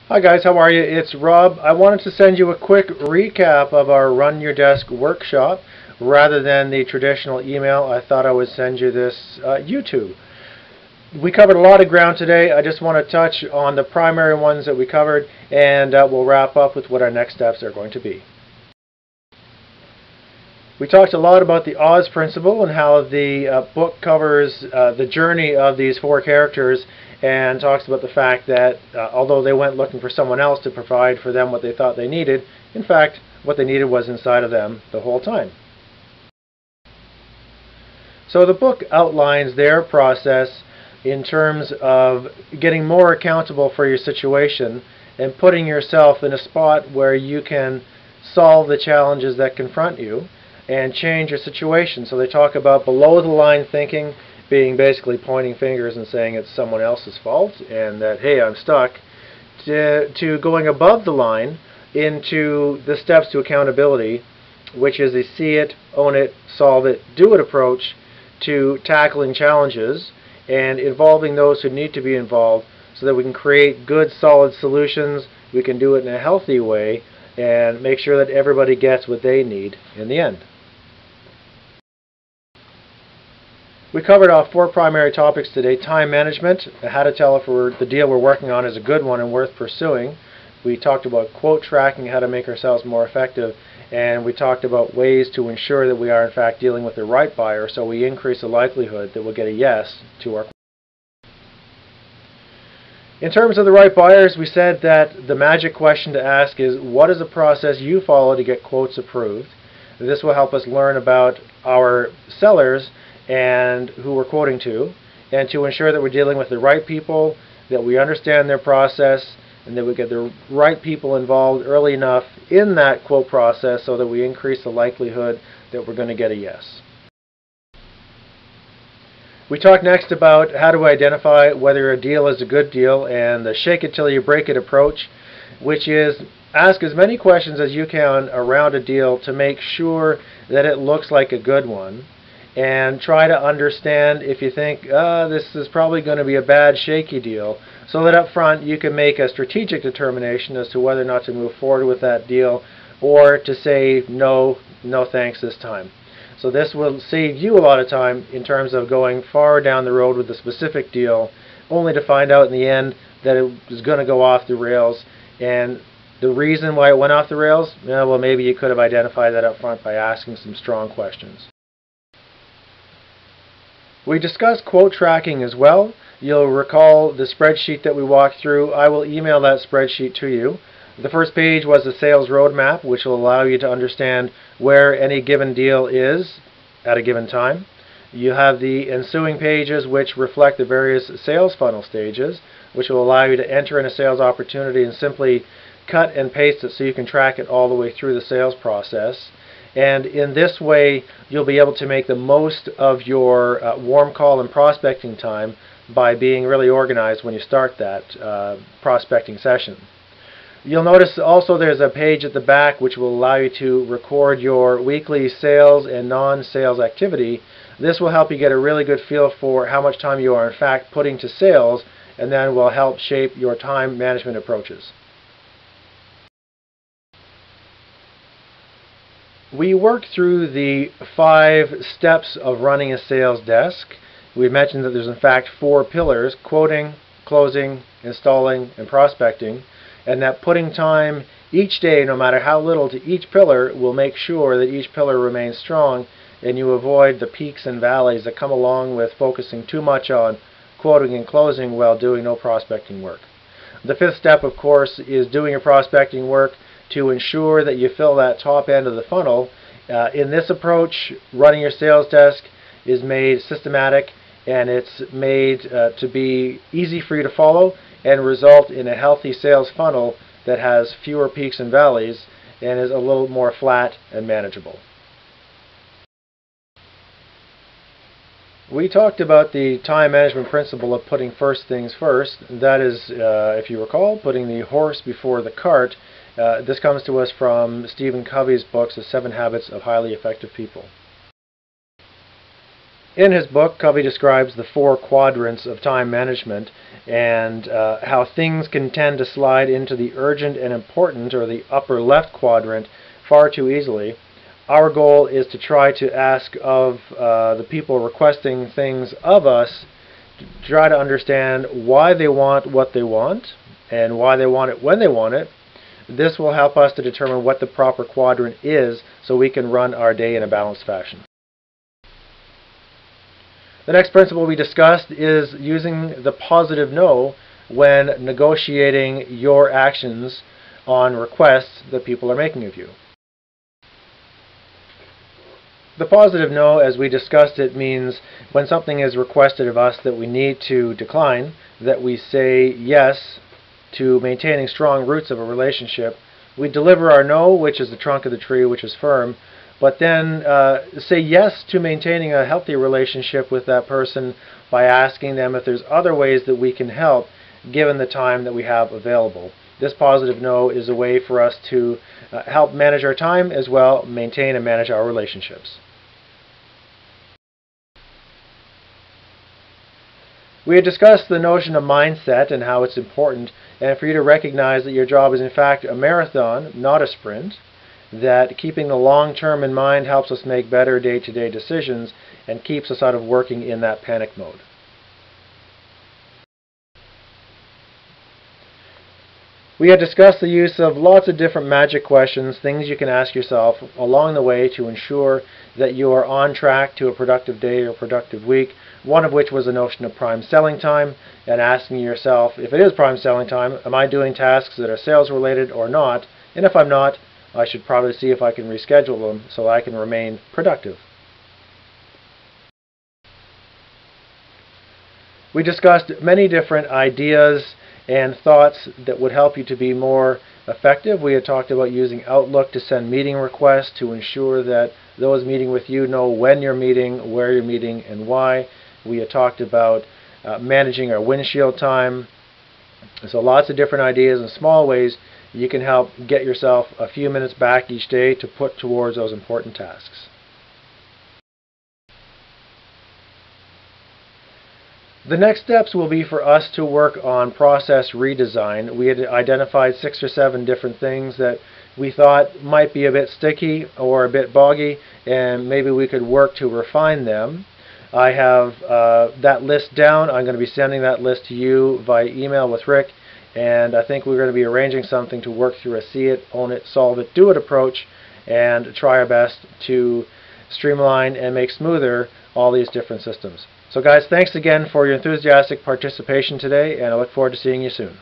Hi guys, how are you? It's Rob. I wanted to send you a quick recap of our Run Your Desk workshop. Rather than the traditional email, I thought I would send you this YouTube. We covered a lot of ground today. I just want to touch on the primary ones that we covered, and we'll wrap up with what our next steps are going to be. We talked a lot about the Oz principle and how the book covers the journey of these four characters and talks about the fact that although they went looking for someone else to provide for them what they thought they needed, in fact, what they needed was inside of them the whole time. So the book outlines their process in terms of getting more accountable for your situation and putting yourself in a spot where you can solve the challenges that confront you and change your situation. So they talk about below the line thinking, being basically pointing fingers and saying it's someone else's fault and that, hey, I'm stuck, to going above the line into the steps to accountability, which is a see it, own it, solve it, do it approach to tackling challenges and involving those who need to be involved so that we can create good, solid solutions. We can do it in a healthy way and make sure that everybody gets what they need in the end. We covered off four primary topics today: time management, how to tell if the deal we're working on is a good one and worth pursuing. We talked about quote tracking, how to make ourselves more effective, and we talked about ways to ensure that we are in fact dealing with the right buyer so we increase the likelihood that we'll get a yes to our. In terms of the right buyers, we said that the magic question to ask is, what is the process you follow to get quotes approved? This will help us learn about our sellers and who we're quoting to, and to ensure that we're dealing with the right people, that we understand their process, and that we get the right people involved early enough in that quote process so that we increase the likelihood that we're going to get a yes. We talked next about how to identify whether a deal is a good deal and the shake it till you break it approach, which is ask as many questions as you can around a deal to make sure that it looks like a good one, and try to understand if you think this is probably going to be a bad shaky deal, so that up front you can make a strategic determination as to whether or not to move forward with that deal or to say no thanks this time. So this will save you a lot of time in terms of going far down the road with a specific deal only to find out in the end that it was going to go off the rails. And the reason why it went off the rails, well, maybe you could have identified that up front by asking some strong questions. We discussed quote tracking as well. You'll recall the spreadsheet that we walked through. I will email that spreadsheet to you. The first page was the sales roadmap, which will allow you to understand where any given deal is at a given time. You have the ensuing pages, which reflect the various sales funnel stages, which will allow you to enter in a sales opportunity and simply cut and paste it so you can track it all the way through the sales process. And in this way, you'll be able to make the most of your warm call and prospecting time by being really organized when you start that prospecting session. You'll notice also there's a page at the back which will allow you to record your weekly sales and non-sales activity. This will help you get a really good feel for how much time you are in fact putting to sales, and then will help shape your time management approaches. We worked through the 5 steps of running a sales desk. We mentioned that there's in fact 4 pillars: quoting, closing, installing, and prospecting, and that putting time each day, no matter how little, to each pillar will make sure that each pillar remains strong and you avoid the peaks and valleys that come along with focusing too much on quoting and closing while doing no prospecting work. The 5th step, of course, is doing your prospecting work to ensure that you fill that top end of the funnel. In this approach, running your sales desk is made systematic, and it's made to be easy for you to follow and result in a healthy sales funnel that has fewer peaks and valleys and is a little more flat and manageable. We talked about the time management principle of putting first things first. That is, if you recall, putting the horse before the cart. This comes to us from Stephen Covey's books, The 7 Habits of Highly Effective People. In his book, Covey describes the 4 quadrants of time management and how things can tend to slide into the urgent and important, or the upper left quadrant, far too easily. Our goal is to try to ask of the people requesting things of us, to try to understand why they want what they want and why they want it when they want it. This will help us to determine what the proper quadrant is so we can run our day in a balanced fashion. The next principle we discussed is using the positive no when negotiating your actions on requests that people are making of you. The positive no, as we discussed it, means when something is requested of us that we need to decline, that we say yes to maintaining strong roots of a relationship. We deliver our no, which is the trunk of the tree, which is firm, but then say yes to maintaining a healthy relationship with that person by asking them if there's other ways that we can help given the time that we have available. This positive no is a way for us to help manage our time, as well maintain and manage our relationships. We had discussed the notion of mindset and how it's important, and for you to recognize that your job is in fact a marathon, not a sprint, that keeping the long term in mind helps us make better day-to-day decisions and keeps us out of working in that panic mode. We had discussed the use of lots of different magic questions, things you can ask yourself along the way to ensure that you are on track to a productive day or productive week, one of which was the notion of prime selling time, and asking yourself, if it is prime selling time, am I doing tasks that are sales related or not? And if I'm not, I should probably see if I can reschedule them so I can remain productive. We discussed many different ideas and thoughts that would help you to be more effective. We had talked about using Outlook to send meeting requests to ensure that those meeting with you know when you're meeting, where you're meeting, and why. We had talked about managing our windshield time. So lots of different ideas and small ways you can help get yourself a few minutes back each day to put towards those important tasks. The next steps will be for us to work on process redesign. We had identified 6 or 7 different things that we thought might be a bit sticky or a bit boggy, and maybe we could work to refine them. I have that list down. I'm going to be sending that list to you via email with Rick, and I think we're going to be arranging something to work through a see it, own it, solve it, do it approach, and try our best to streamline and make smoother all these different systems. So guys, thanks again for your enthusiastic participation today, and I look forward to seeing you soon.